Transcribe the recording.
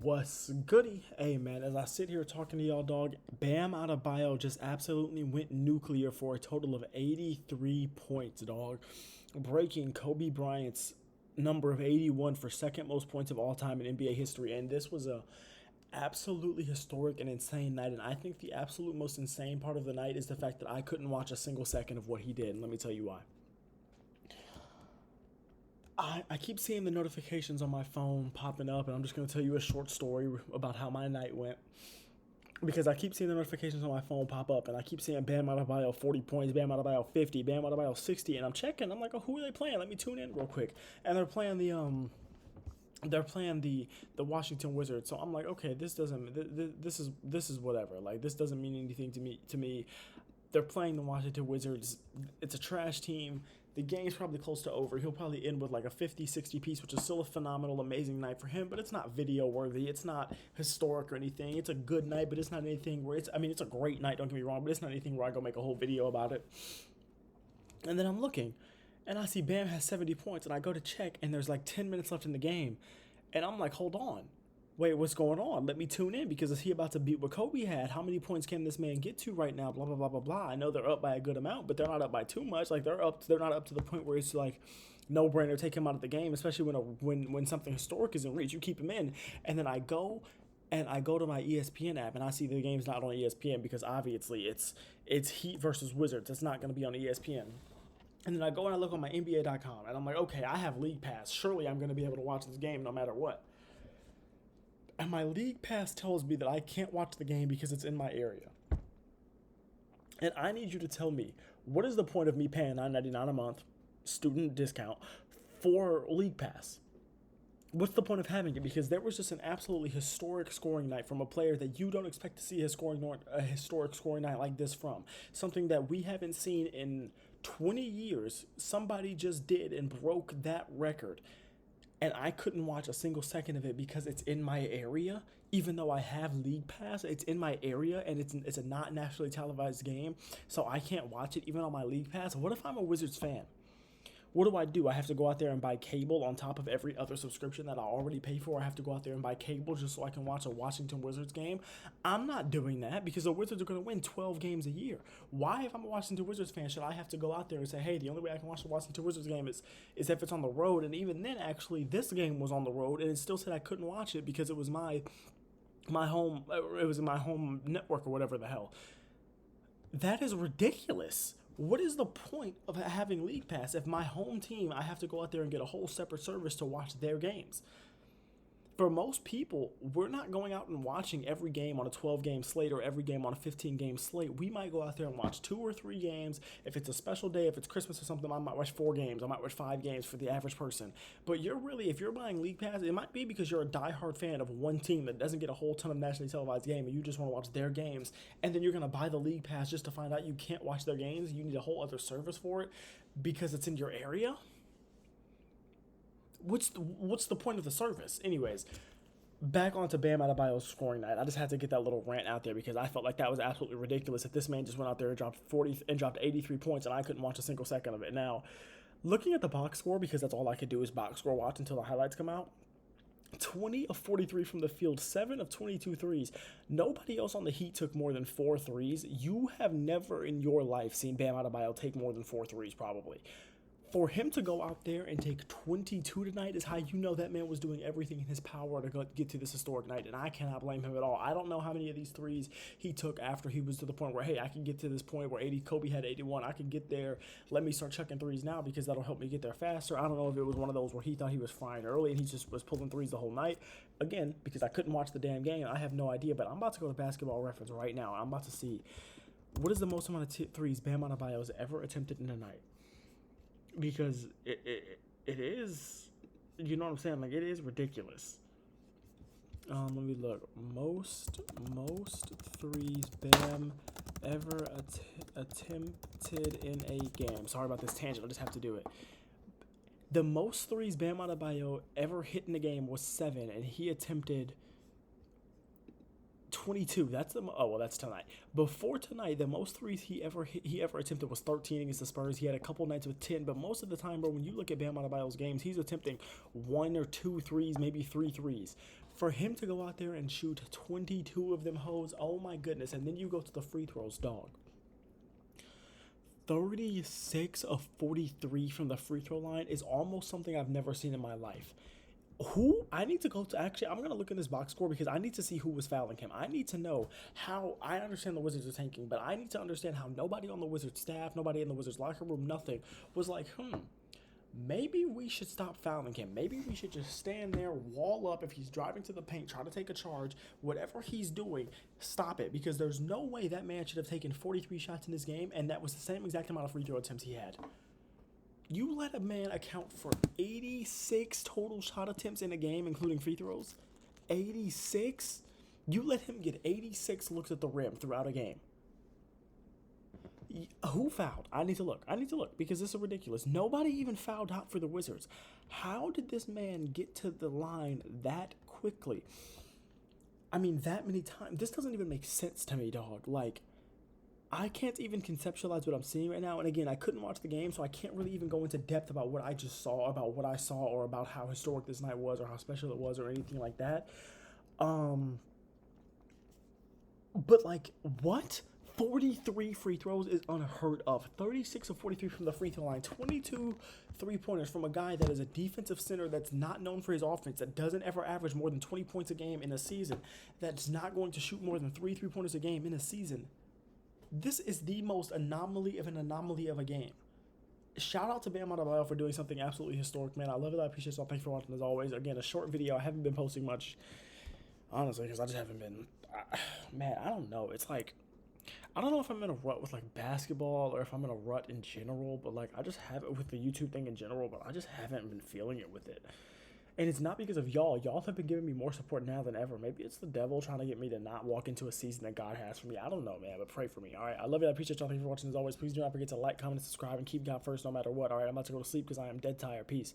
What's goody? Hey man, as I sit here talking to y'all, dog, Bam Adebayo just absolutely went nuclear for a total of 83 points, dog, breaking Kobe Bryant's number of 81 for second most points of all time in NBA history. And this was a absolutely historic and insane night. And I think the absolute most insane part of the night is the fact that I couldn't watch a single second of what he did. And let me tell you why. I keep seeing the notifications on my phone popping up, and I'm just going to tell you a short story about how my night went. Because I keep seeing the notifications on my phone pop up, and I keep seeing Bam Adebayo 40 points, Bam Adebayo 50, Bam Adebayo 60, and I'm checking. I'm like, oh, who are they playing? Let me tune in real quick. And they're playing the Washington Wizards. So I'm like, okay, this is whatever. Like, this doesn't mean anything to me. They're playing the Washington Wizards. It's a trash team. The game's probably close to over. He'll probably end with like a 50, 60 piece, which is still a phenomenal, amazing night for him, but it's not video worthy. It's not historic or anything. It's a good night, but it's not anything where it's a great night, don't get me wrong, but it's not anything where I go make a whole video about it. And then I'm looking, and I see Bam has 70 points, and I go to check, and there's like 10 minutes left in the game. And I'm like, hold on. Wait, what's going on? Let me tune in because is he about to beat what Kobe had? How many points can this man get to right now? Blah blah blah blah blah. I know they're up by a good amount, but they're not up by too much. Like they're not up to the point where it's like no brainer take him out of the game, especially when something historic is in reach. You keep him in, and then I go to my ESPN app and I see the game's not on ESPN because obviously it's Heat versus Wizards. It's not going to be on ESPN. And then I go and I look on my NBA.com and I'm like, okay, I have League Pass. Surely I'm going to be able to watch this game no matter what. And my league pass tells me that I can't watch the game because it's in my area. And I need you to tell me, what is the point of me paying $9.99 a month, student discount, for league pass? What's the point of having it? Because there was just an absolutely historic scoring night from a player that you don't expect to see a historic scoring night like this from. Something that we haven't seen in 20 years. Somebody just did and broke that record. And I couldn't watch a single second of it because it's in my area. Even though I have League Pass, it's in my area, and it's a not nationally televised game, so I can't watch it even on my League Pass. What if I'm a Wizards fan? What do? I have to go out there and buy cable on top of every other subscription that I already pay for. I have to go out there and buy cable just so I can watch a Washington Wizards game. I'm not doing that because the Wizards are going to win 12 games a year. Why, if I'm a Washington Wizards fan, should I have to go out there and say, hey, the only way I can watch the Washington Wizards game is if it's on the road? And even then, actually, this game was on the road, and it still said I couldn't watch it because it was my home. It was in my home network or whatever the hell. That is ridiculous. What is the point of having League Pass if my home team, I have to go out there and get a whole separate service to watch their games? For most people, we're not going out and watching every game on a 12-game slate or every game on a 15-game slate. We might go out there and watch 2 or 3 games. If it's a special day, if it's Christmas or something, I might watch 4 games. I might watch 5 games for the average person. But if you're buying League Pass, it might be because you're a diehard fan of one team that doesn't get a whole ton of nationally televised game and you just want to watch their games. And then you're going to buy the League Pass just to find out you can't watch their games. You need a whole other service for it because it's in your area. What's the point of the service? Anyways, back onto Bam Adebayo's scoring night. I just had to get that little rant out there because I felt like that was absolutely ridiculous. If this man just went out there and dropped 83 points and I couldn't watch a single second of it. Now, looking at the box score, because that's all I could do is box score watch until the highlights come out. 20 of 43 from the field, 7 of 22 threes. Nobody else on the Heat took more than 4 threes. You have never in your life seen Bam Adebayo take more than 4 threes, probably. For him to go out there and take 22 tonight is how you know that man was doing everything in his power to get to this historic night, and I cannot blame him at all. I don't know how many of these threes he took after he was to the point where, hey, I can get to this point where Kobe had 81. I can get there. Let me start chucking threes now because that'll help me get there faster. I don't know if it was one of those where he thought he was frying early and he just was pulling threes the whole night. Again, because I couldn't watch the damn game, I have no idea, but I'm about to go to Basketball Reference right now. I'm about to see what is the most amount of threes Bam Adebayo has ever attempted in a night. Because it is, you know what I'm saying? Like, it is ridiculous. Let me look. Most threes Bam ever attempted in a game. Sorry about this tangent. I just have to do it. The most threes Bam Adebayo ever hit in a game was 7, and he attempted 22. That's tonight. Before tonight, the most threes he ever attempted was 13 against the Spurs. He had a couple nights with 10, but most of the time, bro, when you look at Bam Adebayo's games, he's attempting 1 or 2 threes, maybe 3 threes. For him to go out there and shoot 22 of them hoes, oh my goodness. And then you go to the free throws, dog. 36 of 43 from the free throw line is almost something I've never seen in my life. Who I need to go to, actually, I'm gonna look in this box score because I need to see who was fouling him. I need to know how. I understand the Wizards are tanking, but I need to understand how nobody on the Wizards staff, nobody in the Wizards locker room, nothing was like, maybe we should stop fouling him. Maybe we should just stand there, wall up. If he's driving to the paint, try to take a charge, whatever he's doing, stop it. Because there's no way that man should have taken 43 shots in this game, and that was the same exact amount of free throw attempts he had. You let a man account for 86 total shot attempts in a game, including free throws. 86? You let him get 86 looks at the rim throughout a game. Who fouled? I need to look because this is ridiculous. Nobody even fouled out for the Wizards. How did this man get to the line that quickly? I mean, that many times. This doesn't even make sense to me, dog. Like, I can't even conceptualize what I'm seeing right now. And again, I couldn't watch the game, so I can't really even go into depth about what I just saw, about what I saw, or about how historic this night was, or how special it was, or anything like that. But like, what? 43 free throws is unheard of. 36 of 43 from the free throw line. 22 three-pointers from a guy that is a defensive center that's not known for his offense, that doesn't ever average more than 20 points a game in a season, that's not going to shoot more than 3 3-pointers a game in a season. This is the most anomaly of a game. Shout out to Bam Adebayo for doing something absolutely historic, man. I love it. I appreciate y'all. Thanks for watching as always. Again, a short video. I haven't been posting much, honestly, because I just haven't been. Man, I don't know. It's like, I don't know if I'm in a rut with like basketball or if I'm in a rut in general, but like I just have it with the YouTube thing in general, but I just haven't been feeling it with it. And it's not because of y'all. Y'all have been giving me more support now than ever. Maybe it's the devil trying to get me to not walk into a season that God has for me. I don't know, man, but pray for me. All right, I love you. I appreciate y'all. Thank you for watching as always. Please do not forget to like, comment, and subscribe, and keep God first no matter what. All right, I'm about to go to sleep because I am dead tired. Peace.